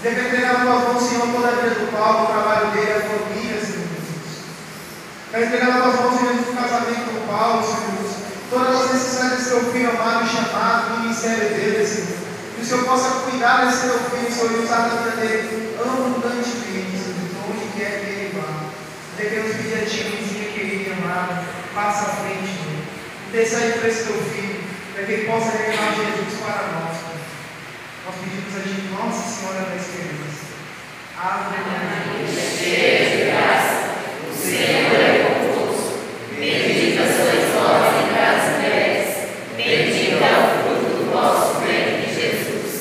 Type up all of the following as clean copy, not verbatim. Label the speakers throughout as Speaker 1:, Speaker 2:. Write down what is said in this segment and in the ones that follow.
Speaker 1: Eu quero entregar na tua mão, Senhor, toda a vida do Paulo, o trabalho dele, a família, Senhor Jesus. Quero entregar na tua mão, Senhor, o casamento do Paulo, Senhor Jesus. Todas as necessidades desse teu filho amado e chamado, do ministério dele, Senhor. Que o Senhor possa cuidar desse teu filho, Senhor, e usar a vida dele abundantemente, Senhor, onde quer que ele vá. Eu quero pedir a ti, vizinha querida, amada, passa à frente, Senhor. Desça aí para esse teu filho, para que ele possa revelar Jesus para nós, Senhor. Nós pedimos a ti, Nossa Senhora da Esperança. Ave Maria, cheia de graça, o Senhor é convosco. Bendita sois vós entre as mulheres, bendito é o fruto do vosso ventre, Jesus.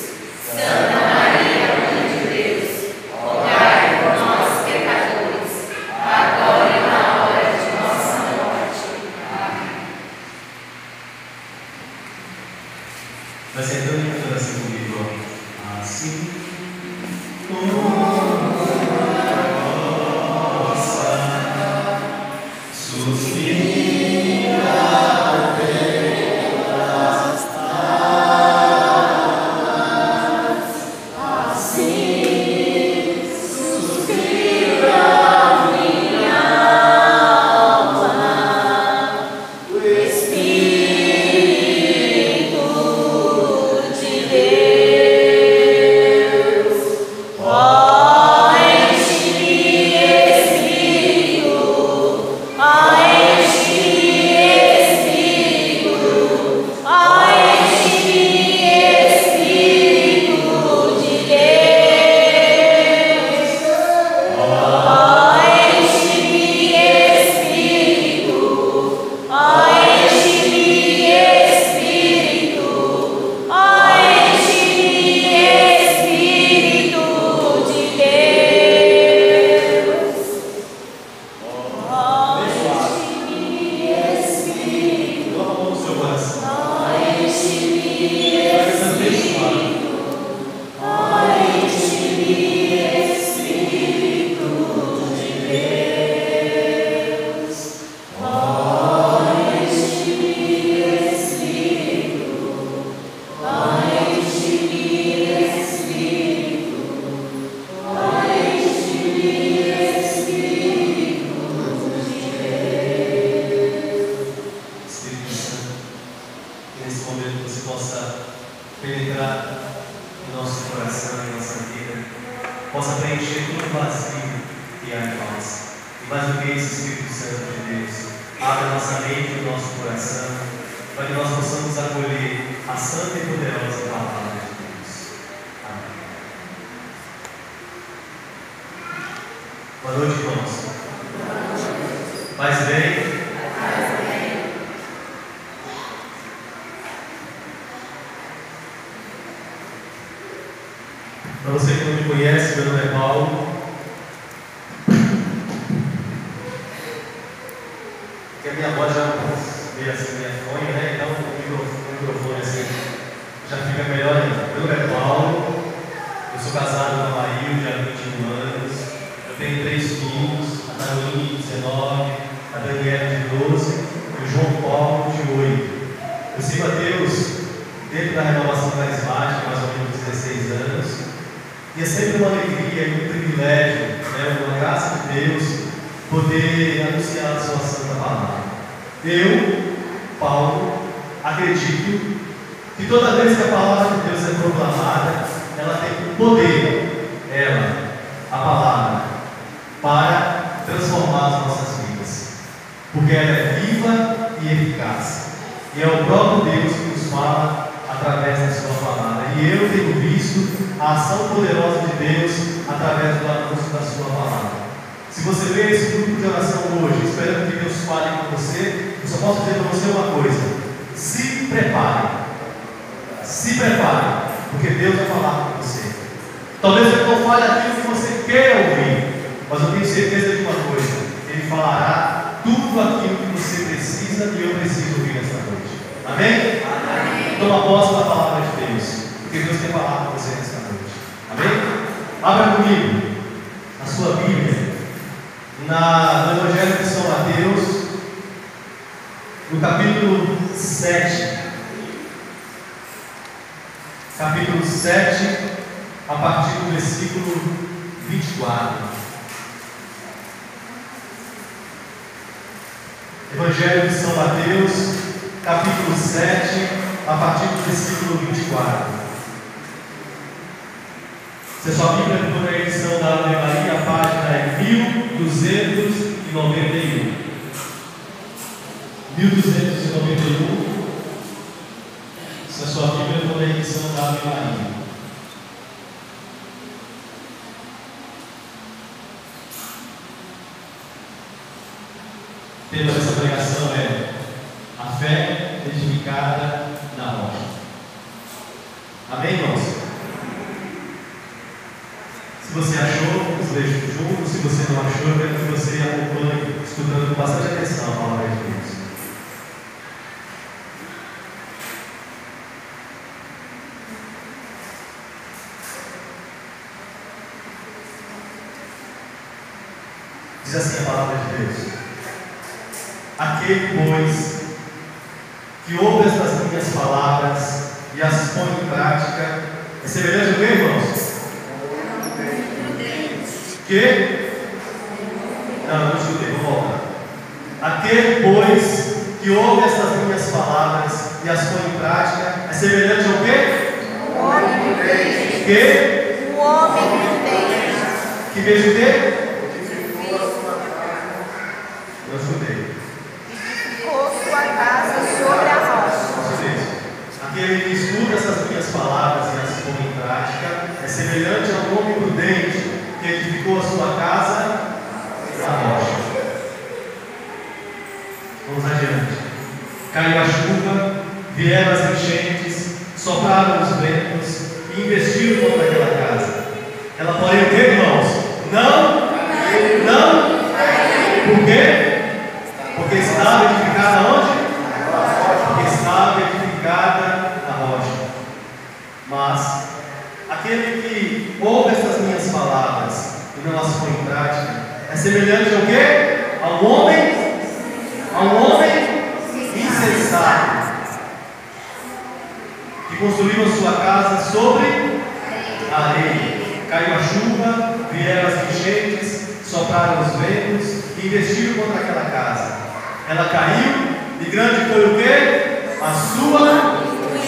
Speaker 1: Santa Maria, Mãe de Deus, rogai por nós, pecadores, agora e na hora de nossa morte. Amém.
Speaker 2: Vai sentando e cantando assim comigo, assim como
Speaker 3: Para você que não me conhece, meu nome é Paulo. Que a minha voz já veio assim, minha fonha, né? Então o microfone assim já fica melhor ainda. Meu nome é Paulo, eu sou casado com a Marilde há 21 anos, eu tenho 3 filhos, a Caroline de 19, a Daniela de 12 e o João Paulo de 8. Eu sigo a Deus dentro da renovação carismática, mais ou menos 16 anos. E é sempre uma alegria e um privilégio, né, uma graça de Deus, poder anunciar a sua santa palavra. Eu, Paulo, acredito que toda vez que a palavra de Deus é proclamada, ela tem o poder, a palavra, para transformar as nossas vidas. Porque ela é viva e eficaz. E é o próprio Deus que nos fala através da sua palavra. E eu tenho visto a ação poderosa de Deus através do anúncio da sua palavra. Se você vê esse grupo de oração hoje, esperando que Deus fale com você, eu só posso dizer para você uma coisa: se prepare. Se prepare, porque Deus vai falar com você. Talvez Ele não fale aquilo que você quer ouvir, mas eu tenho certeza de uma coisa: Ele falará tudo aquilo que você precisa e eu preciso ouvir esta noite. Amém? Amém. Toma posse da palavra de Deus, porque Deus tem falado com você nesta noite. Amém? Abra comigo a sua Bíblia no Evangelho de São Mateus, no capítulo 7. Capítulo 7, a partir do versículo 24. Evangelho de São Mateus, capítulo 7, a partir do versículo 24. Se a sua Bíblia for na edição da Ave Maria, a página é 1291. 1291. Se a sua Bíblia for na edição da Ave Maria. O tema dessa pregação é a fé edificada na rocha. Amém, irmãos? Se você achou, vamos ler juntos. Se você não achou, eu quero que você acompanhe, escutando com bastante atenção a palavra de Deus. Diz assim a palavra de Deus: aquele, pois, que ouve estas minhas palavras e as põe em prática, é semelhante ao que, irmãos? Que? Não escutei, vou voltar. Aquele, pois, que ouve estas minhas palavras e as põe em prática, é semelhante ao quê?
Speaker 4: O homem prudente.
Speaker 3: Que?
Speaker 4: O homem prudente.
Speaker 3: Que veja o quê? Não escutei.
Speaker 4: Edificou sua casa sobre a rocha.
Speaker 3: Aquele que escuta essas minhas palavras e as põe em prática, é semelhante ao homem prudente que edificou a sua casa na rocha. Vamos adiante. Caiu a chuva, vieram as enchentes, sopraram os ventos e investiram contra aquela casa. Ela, porém, o que, irmãos? Não. Por quê? Porque estava edificada onde? Porque estava edificada na rocha. Mas aquele que ouve essas minhas palavras e não as põe em prática, é semelhante ao quê? Ao homem insensato, que construiu a sua casa sobre a areia. Caiu a chuva, vieram as enchentes, sopraram os ventos e investiram contra aquela casa. Ela caiu, e grande foi o quê? A sua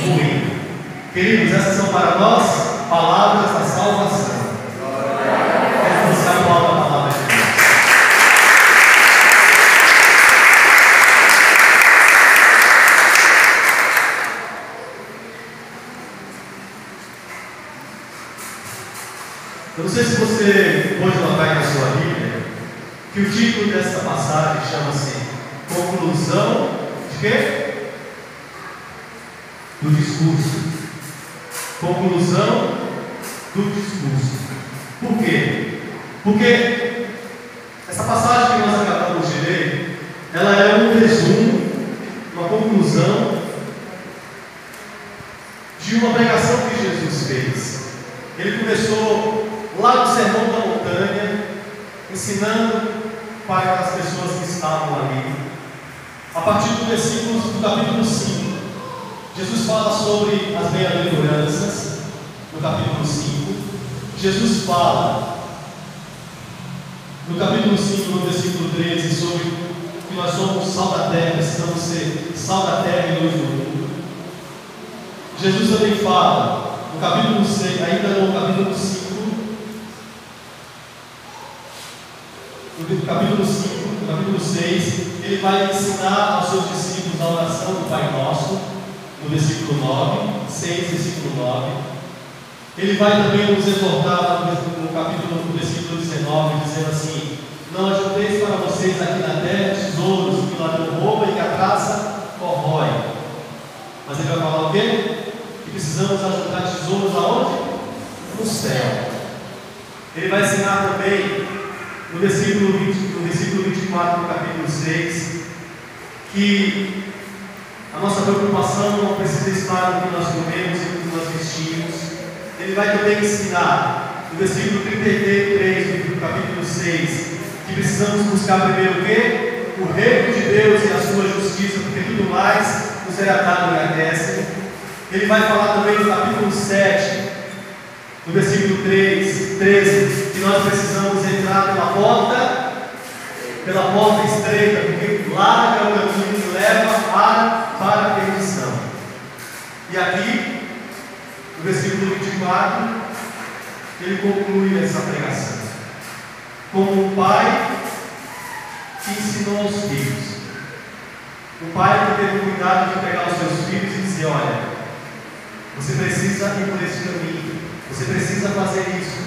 Speaker 3: ruína. Queridos, essas são para nós palavras da salvação. Vamos buscar a palavra de Deus. Eu não sei se você pode notar na sua Bíblia que o título dessa passagem chama-se Conclusão de quê? Do discurso. Conclusão do discurso. Por quê? Porque essa passagem que nós acabamos de ler, ela é um resumo, uma conclusão de uma pregação que Jesus fez. Ele começou lá no Sermão da Montanha, ensinando para as pessoas que estavam ali. A partir do versículo do capítulo 5, Jesus fala sobre as bem-aventuranças. No capítulo 5, Jesus fala no capítulo 5, no versículo 13, sobre que nós somos sal da terra, precisamos ser sal da terra e luz do mundo. Jesus também fala no capítulo 6, ainda no capítulo 5, no capítulo 6, ele vai ensinar aos seus discípulos a oração do Pai Nosso, no versículo 9, 6, versículo 9. Ele vai também nos exortar no capítulo, no versículo 19, dizendo assim: não ajunteis para vocês aqui na terra tesouros que o ladrão rouba e que a traça corrói. Mas ele vai falar o quê? Que precisamos ajuntar tesouros aonde? No céu. Ele vai ensinar também no versículo 24 do capítulo 6, que a nossa preocupação não precisa estar no que nós comemos e no que nós vestimos. Ele vai também ensinar no versículo 33 do capítulo 6 que precisamos buscar primeiro o quê? O reino de Deus e a sua justiça, porque tudo mais nos será dado e acresce. Ele vai falar também no capítulo 7 No versículo 13, que nós precisamos entrar pela porta estreita, porque larga é o caminho que leva para a perdição. E aqui, no versículo 24, ele conclui essa pregação. Como um pai que ensinou aos filhos. O pai que teve cuidado de pegar os seus filhos e dizer: olha, você precisa ir por esse caminho, você precisa fazer isso,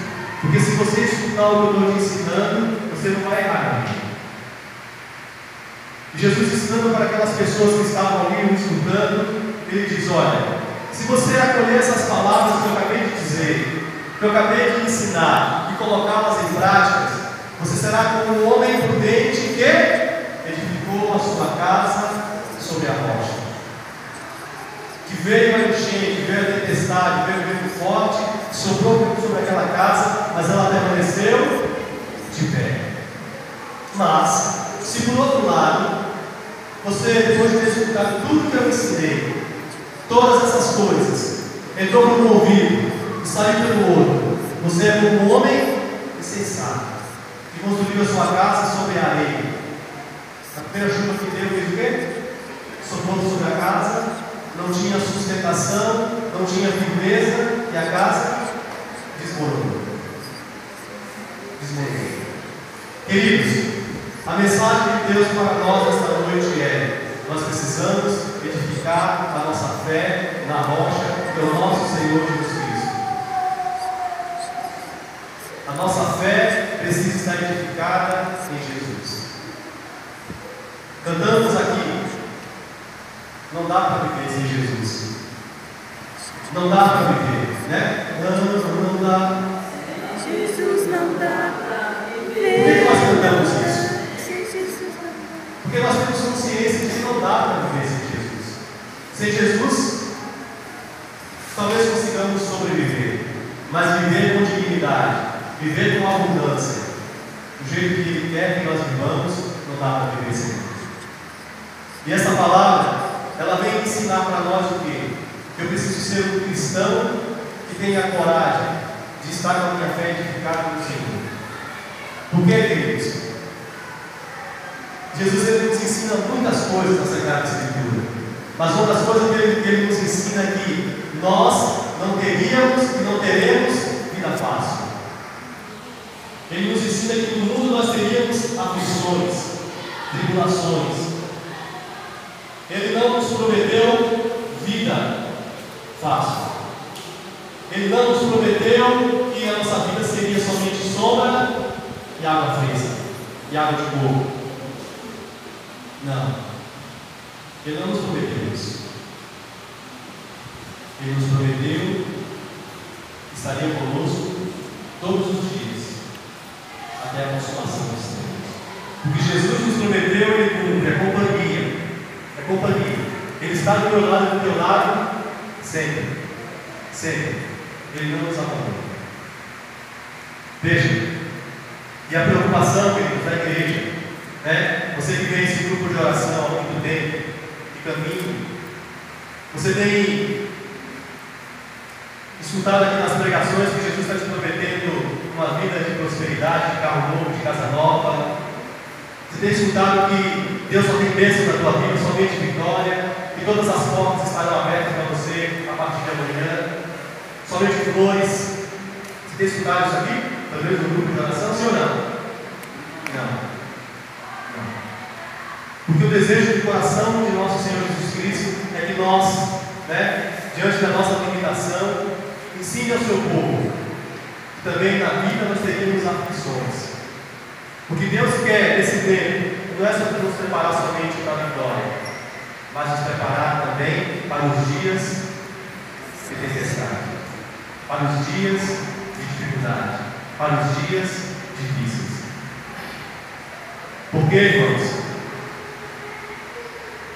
Speaker 3: porque se você escutar o que eu estou te ensinando, você não vai errar. E Jesus ensinando para aquelas pessoas que estavam ali escutando, ele diz: olha, se você acolher essas palavras que eu acabei de dizer, que eu acabei de ensinar, e colocá-las em práticas, você será como um homem prudente que edificou a sua casa sobre a rocha. Que veio a enchente, veio a tempestade, veio o vento forte, soprou sobre aquela casa, mas ela permaneceu de pé. Mas, se por outro lado, você, depois de ter escutado tudo que eu ensinei, todas essas coisas, entrou por um ouvido e saiu pelo outro, você é como um homem insensato, que construiu a sua casa sobre a areia. A primeira chuva que deu fez o quê? Soprou sobre a casa, não tinha sustentação, não tinha firmeza, e a casa desmoronou. Queridos, a mensagem de Deus para nós esta noite é: nós precisamos edificar a nossa fé na rocha, que é o nosso Senhor Jesus Cristo. A nossa fé precisa estar edificada em Jesus. Cantamos aqui: não dá para viver sem Jesus. Não dá para viver, né? Não dá.
Speaker 4: Jesus não dá para
Speaker 3: Por que
Speaker 4: viver.
Speaker 3: nós cantamos isso?
Speaker 4: Jesus não dá.
Speaker 3: Porque nós temos consciência de que não dá para viver sem Jesus. Sem Jesus, talvez consigamos sobreviver, mas viver com dignidade, viver com abundância, do jeito que Ele quer que nós vivamos, não dá para viver sem Ele. E essa palavra, ela vem ensinar para nós o quê? Que eu preciso ser um cristão que tenha coragem de estar com a minha fé edificada no Senhor. Por que, queridos? Jesus, ele nos ensina muitas coisas na Sagrada Escritura, mas uma das coisas que ele nos ensina é que nós não teríamos e não teremos vida fácil. Ele nos ensina que no mundo nós teríamos aflições, tribulações. Ele não nos prometeu vida fácil. Ele não nos prometeu que a nossa vida seria somente sombra e água fresca e água de coco. Não. Ele não nos prometeu isso. Ele nos prometeu que estaria conosco todos os dias, até a consumação dos tempos. O que Jesus nos prometeu, Ele cumpre. É companhia. É companhia. Ele está do meu lado e do teu lado sempre. Sempre. Ele não nos abandona. Veja. E a preocupação, queridos, da igreja, né? Você que vem esse grupo de oração há muito tempo, de caminho, você tem escutado aqui nas pregações que Jesus está te prometendo uma vida de prosperidade, de carro novo, de casa nova. Você tem escutado que Deus só tem bênção na tua vida, somente vitória, que todas as portas estarão abertas para você a partir de amanhã, somente flores. Você tem escutado isso aqui? Talvez no grupo de oração, sim ou não? Não. Porque o desejo do coração de nosso Senhor Jesus Cristo é que nós, diante da nossa limitação, ensine ao seu povo que também na vida nós teríamos aflições. Porque Deus quer esse tempo, não é só para nos preparar somente para a vitória, mas nos preparar também para os dias de tempestade, para os dias de dificuldade, para os dias difíceis. Por quê, irmãos?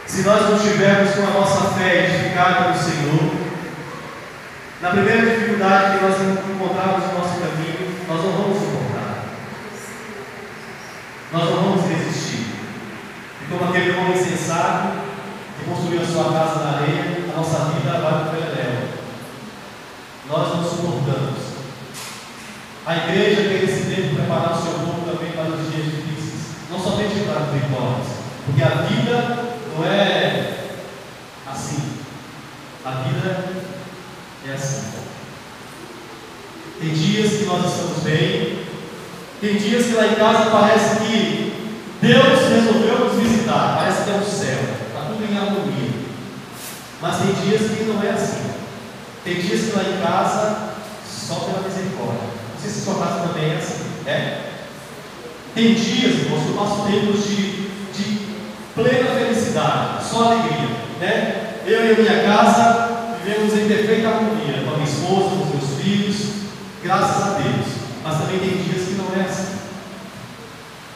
Speaker 3: Se nós não estivermos com a nossa fé edificada no Senhor, na primeira dificuldade que nós encontrarmos no nosso caminho, nós não vamos suportar. Nós não vamos resistir. E como aquele homem sensato que construiu a sua casa na areia, a nossa vida vai para o Eterno. Nós não suportamos. A igreja tem esse tempo para preparar o seu povo também para os dias difíceis, não somente para as vitórias, porque a vida não é assim, a vida é assim. Tem dias que nós estamos bem, tem dias que lá em casa parece que Deus resolveu nos visitar, parece que é o céu, está tudo em harmonia. Mas tem dias que não é assim. Tem dias que lá em casa só pela misericórdia. Não sei se sua casa também é assim, né? Tem dias, irmãos, que eu passo tempos de plena felicidade, só alegria, né? Eu e a minha casa vivemos em perfeita harmonia, com a minha esposa, com os meus filhos, graças a Deus. Mas também tem dias que não é assim.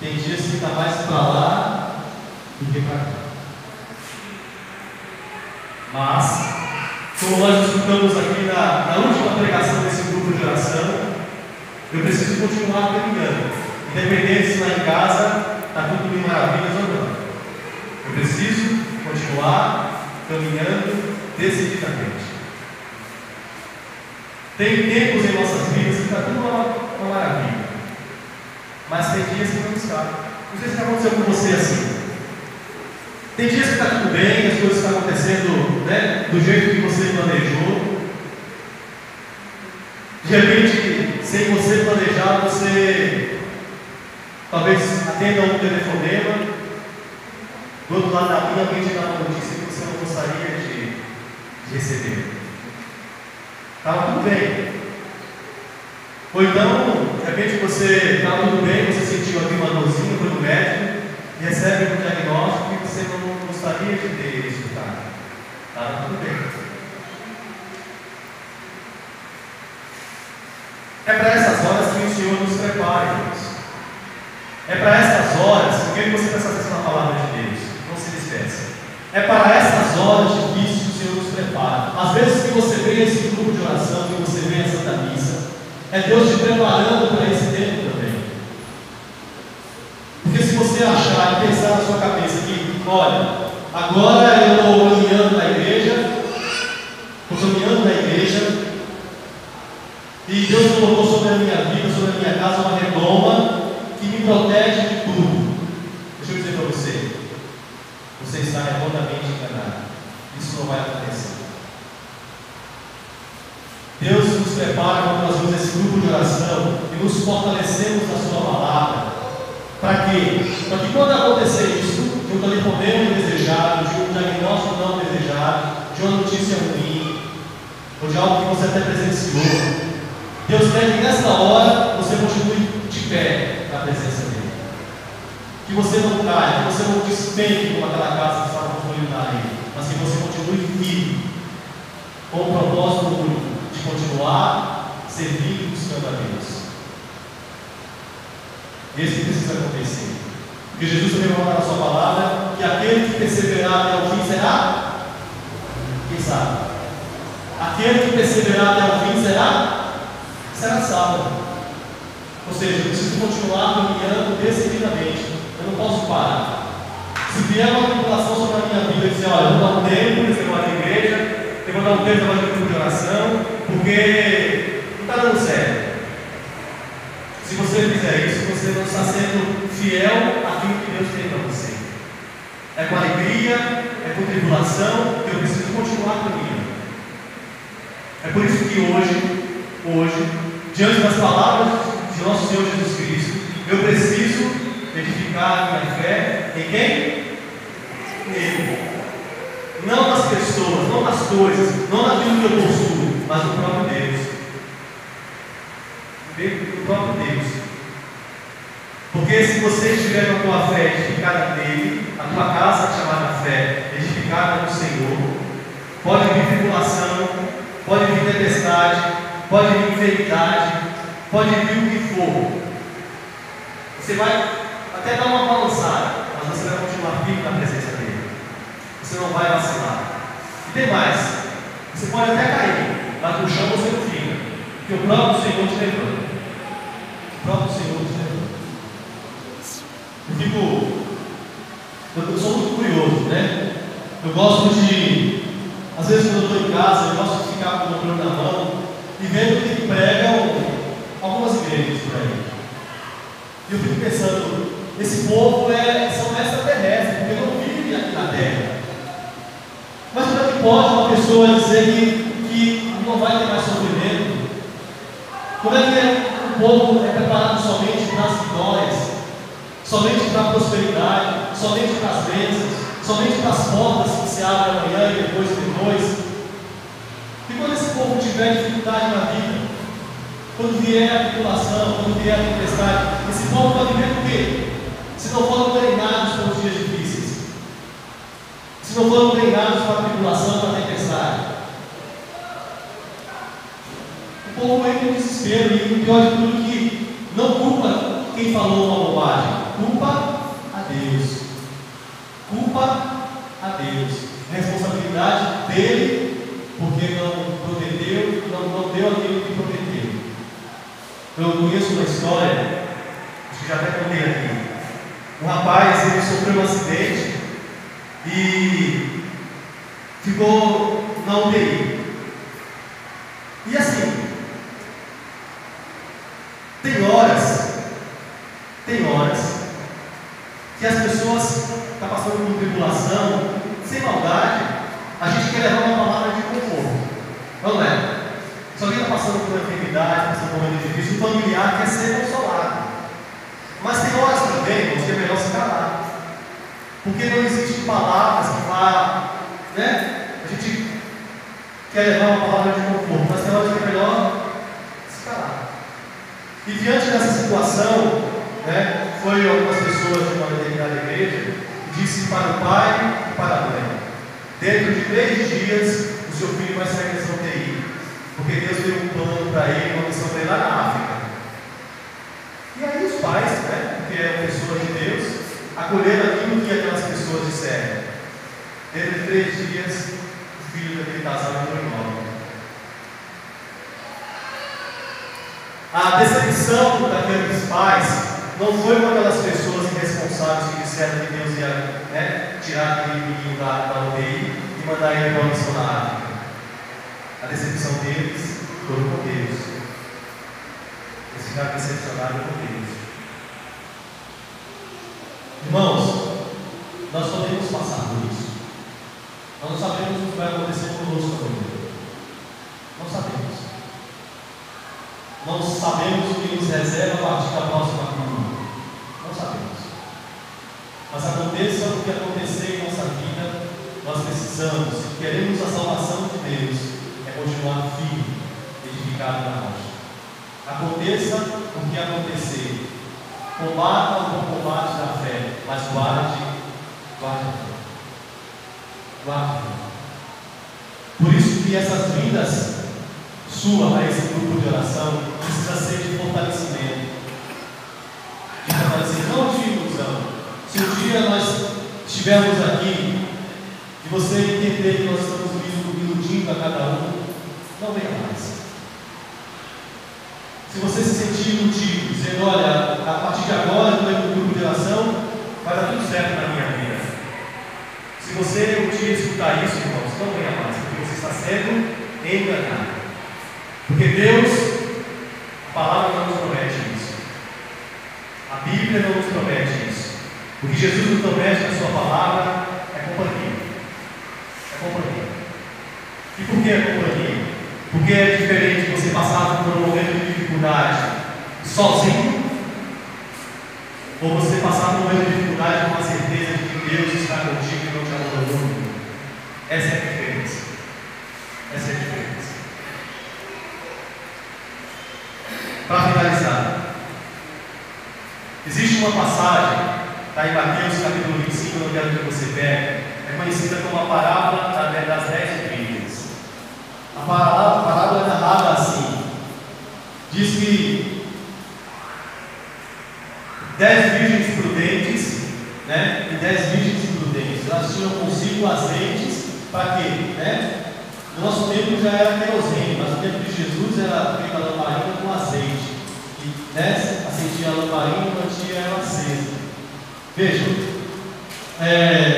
Speaker 3: Tem dias que está mais para lá do que para cá. Mas, como nós escutamos aqui na última pregação desse grupo de oração, eu preciso continuar caminhando, independente se lá em casa está tudo mil maravilhas ou não. Eu preciso continuar caminhando decididamente. Tem tempos em nossas vidas que está tudo uma maravilha, mas tem dias que não está. Não sei se está acontecendo com você assim. Tem dias que está tudo bem, as coisas estão acontecendo, né, do jeito que você planejou. De repente, sem você planejar, você talvez atenda um telefonema, do outro lado da linha alguém te dá uma notícia que você não gostaria de receber. Estava tudo bem. Ou então, de repente você estava tudo bem, você sentiu aqui uma dorzinha, foi no médico e recebe um diagnóstico que você não gostaria de ter escutado. Estava tudo bem. É para essas horas que o Senhor nos prepara, irmãos. É para essas horas, que você presta atenção na palavra de Deus, não se despeça. É para essas horas difíceis que o Senhor nos prepara. Às vezes que você vem a esse grupo de oração, que você vem a Santa Missa, é Deus te preparando para esse tempo também. Porque se você achar e pensar na sua cabeça que, olha, agora eu estou caminhando na igreja, e Deus colocou sobre a minha vida, sobre a minha casa, uma redoma que me protege de tudo. Deixa eu dizer para você, você está redondamente enganado. Isso não vai acontecer. Deus nos prepara quando nós vemos esse grupo de oração e nos fortalecemos na sua palavra. Para quê? Para que quando acontecer isso, de um telefonema indesejado, de um diagnóstico não desejado, de uma notícia ruim, ou de algo que você até presenciou, Deus quer que nessa hora você continue de pé na presença dele. Que você não caia, que você não despenque como aquela casa que estava construindo na areia, mas que você continue firme, com o propósito único de continuar servindo e buscando a Deus. Esse que precisa acontecer. Porque Jesus também vai falar na sua palavra que aquele que perseverar até o fim será, quem sabe? Aquele que perseverar até o fim será salvo. Ou seja, eu preciso continuar caminhando decididamente. Eu não posso parar. Se vier uma tribulação sobre a minha vida e dizer, olha, eu vou dar um tempo nesse negócio da igreja, eu vou dar um tempo nesse grupo de oração, porque não está dando certo. Se você fizer isso, você não está sendo fiel àquilo que Deus tem para você. É com alegria, é com tribulação que eu preciso continuar caminhando. É por isso que hoje, diante das palavras de nosso Senhor Jesus Cristo, eu preciso edificar a minha fé em quem? Nele. Não nas pessoas, não nas coisas, não naquilo que eu possuo, mas no próprio Deus. No próprio Deus. Porque se você estiver com a tua fé edificada nele, a tua casa chamada fé edificada no Senhor, pode vir tribulação, pode vir tempestade, pode vir enfermidade, pode vir o que for. Você vai até dar uma balançada, mas você vai continuar firme na presença dele. Você não vai vacilar. E tem mais, você pode até cair, mas no chão você não fica, porque o próprio Senhor te levanta. O próprio Senhor te levanta. Eu sou muito curioso, né? Eu gosto de, às vezes quando eu estou em casa, eu gosto de ficar com o controle na mão e vendo que pregam algumas igrejas. pensando, esse povo são extraterrestres, porque não vivem aqui na Terra. Mas como é que pode uma pessoa dizer que não vai ter mais sofrimento? Como é que o povo é preparado somente para as vitórias, somente para a prosperidade, somente para as bênçãos, somente para as portas que se abrem amanhã e depois? E quando esse povo tiver dificuldade na vida, quando vier a tribulação, quando vier a tempestade, esse povo vai viver por quê? Se não foram treinados para os dias difíceis, se não foram treinados para a tribulação, para a tempestade, o povo entra em desespero. E o pior de tudo é que não culpa quem falou uma bobagem, culpa a Deus. Culpa a Deus. A responsabilidade dele, porque não prometeu, não deu aquilo que prometeu. Eu conheço uma história, acho que já até contei aqui. Um rapaz, ele sofreu um acidente e ficou na UTI. E assim, tem horas que as pessoas estão passando por tribulação, sem maldade, a gente quer levar uma palavra de conforto, não é? Se alguém está passando por uma enfermidade, passando por um momento difícil, o familiar quer ser consolado. Mas tem horas também que é melhor se calar, porque não existem palavras que vá, né? A gente quer levar uma palavra de conforto, mas tem horas que é melhor se calar. E diante dessa situação, né, foi algumas pessoas de uma determinada igreja que disse para o pai e para a mãe: dentro de 3 dias o seu filho vai sair dessa UTI, porque Deus deu um plano para ele, uma missão para ele lá na África. E aí os pais, né, porque eram pessoas de Deus, acolheram aquilo que aquelas pessoas disseram. Dentro de 3 dias o filho daquele casal entrou em óbito. A decepção daqueles pais não foi com aquelas pessoas irresponsáveis que disseram que Deus ia, né, tirar aquele menino da UTI e mandar ele para uma missão na África. A decepção deles foi com Deus. Eles ficaram decepcionados com Deus. Irmãos, nós podemos passar por isso. Nós não sabemos o que vai acontecer conosco amanhã. Não sabemos. Não sabemos o que nos reserva a partir da próxima curva. Não sabemos. Mas aconteça o que acontecer em nossa vida, nós precisamos, se queremos a salvação de Deus, continuar firme, edificado na rocha. Aconteça o que acontecer, combata o bom combate da fé, mas guarde a fé. Guarde a fé. Por isso que essas vindas suas a esse grupo de oração precisa ser de fortalecimento. De fortalecimento, não de ilusão. Se um dia nós estivermos aqui e você entender que nós estamos iludindo a cada um, não venha mais. Se você se sentir iludido, dizendo: olha, a partir de agora eu estou indo no grupo de oração, vai dar tudo certo na minha vida. Se você um dia escutar isso, irmãos, não venha mais, porque você está sendo enganado. Porque Deus, a palavra não nos promete isso. A Bíblia não nos promete isso. O que Jesus nos promete na sua palavra é companhia. É companhia. E por que é companhia? Porque é diferente você passar por um momento de dificuldade sozinho, ou você passar por um momento de dificuldade com a certeza de que Deus está contigo e não te abandonou. Essa é a diferença. Essa é a diferença. Para finalizar, existe uma passagem, está em Mateus capítulo 25, não quero que você pegue, é conhecida como a parábola das 10 virgens. A parábola é narrada assim: diz que 10 virgens prudentes, né, e 10 virgens imprudentes, elas tinham consigo azeites para quê? Né? No nosso tempo já era querosene, mas no tempo de Jesus era feita a lamparina com azeite, e, né, acendia a lamparina e mantinha ela acesa. Vejam,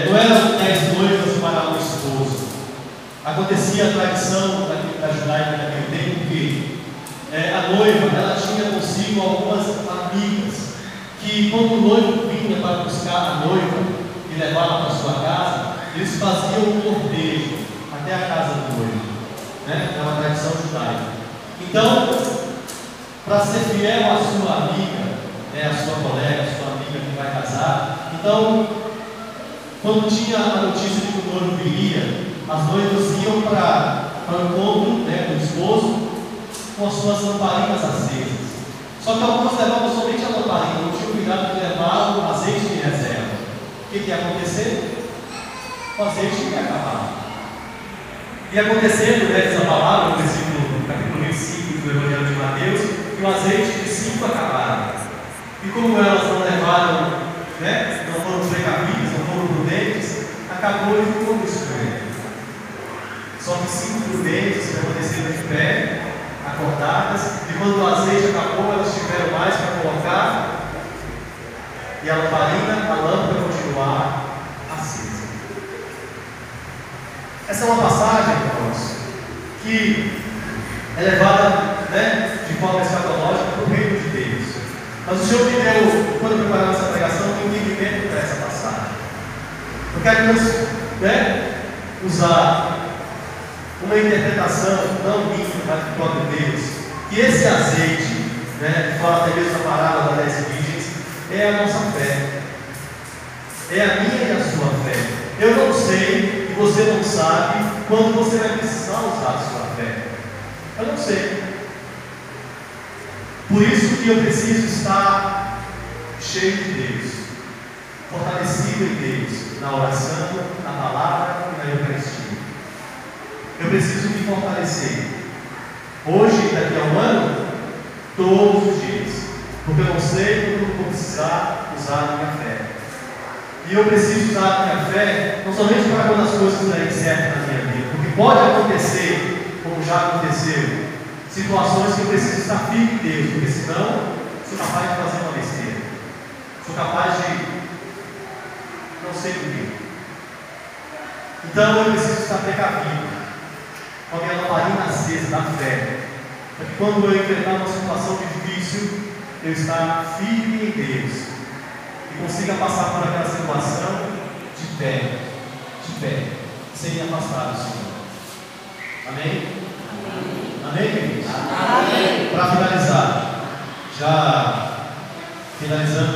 Speaker 3: não eram 10 noivas para um esposo. Acontecia a tradição da judaica naquele tempo que a noiva ela tinha consigo algumas amigas que que quando o noivo vinha para buscar a noiva e levá-la para sua casa, eles faziam um cortejo até a casa do noivo, né? É uma tradição judaica. Então, para ser fiel à sua amiga, né, a sua colega, a sua amiga que vai casar, então, quando tinha a notícia de que o noivo viria, as noivas iam para o encontro, né, do esposo com as suas lamparinas acesas. Só que algumas levavam somente a lamparina, não tinham cuidado de levar o azeite de reserva. O que ia acontecer? O azeite ia acabar. E acontecendo, né, diz a palavra, no versículo, capítulo 25 do Evangelho de Mateus, que o azeite de 5 acabaram. E como elas não levaram, né, não foram precavidas, não foram prudentes, acabou e ficou no escuro. Só que 5 prudentes permaneceram de pé, acordadas, e quando o azeite acabou, elas tiveram mais para colocar, e a lamparina, a lâmpada continuar acesa. Essa é uma passagem, irmãos, que é levada, né, de forma escatológica para o reino de Deus. Mas o Senhor me deu, quando eu preparava essa pregação, um entendimento para essa passagem. Eu quero né, usar uma interpretação não minha, mas do próprio Deus, que esse azeite, né, que fala até mesmo a parábola das 10 virgens, é a nossa fé, é a minha e a sua fé. Eu não sei, e você não sabe, quando você vai precisar usar a sua fé. Eu não sei. Por isso que eu preciso estar cheio de Deus, fortalecido em Deus, na oração, na palavra e na Eucaristia. Eu preciso me fortalecer, hoje e daqui a um ano, todos os dias, porque eu não sei quando vou precisar usar a minha fé. E eu preciso usar a minha fé, não somente para quando as coisas derem certo na minha vida, porque pode acontecer, como já aconteceu, situações que eu preciso estar firme em Deus, porque senão sou capaz de fazer uma besteira, sou capaz de não ser viver. Então eu preciso estar precavido, com a minha lamparina acesa da fé, para que quando eu enfrentar uma situação difícil, eu estar firme em Deus e consiga passar por aquela situação de pé, sem afastar do Senhor. Amém? Amém, queridos?
Speaker 4: Amém.
Speaker 3: Para finalizar, já finalizando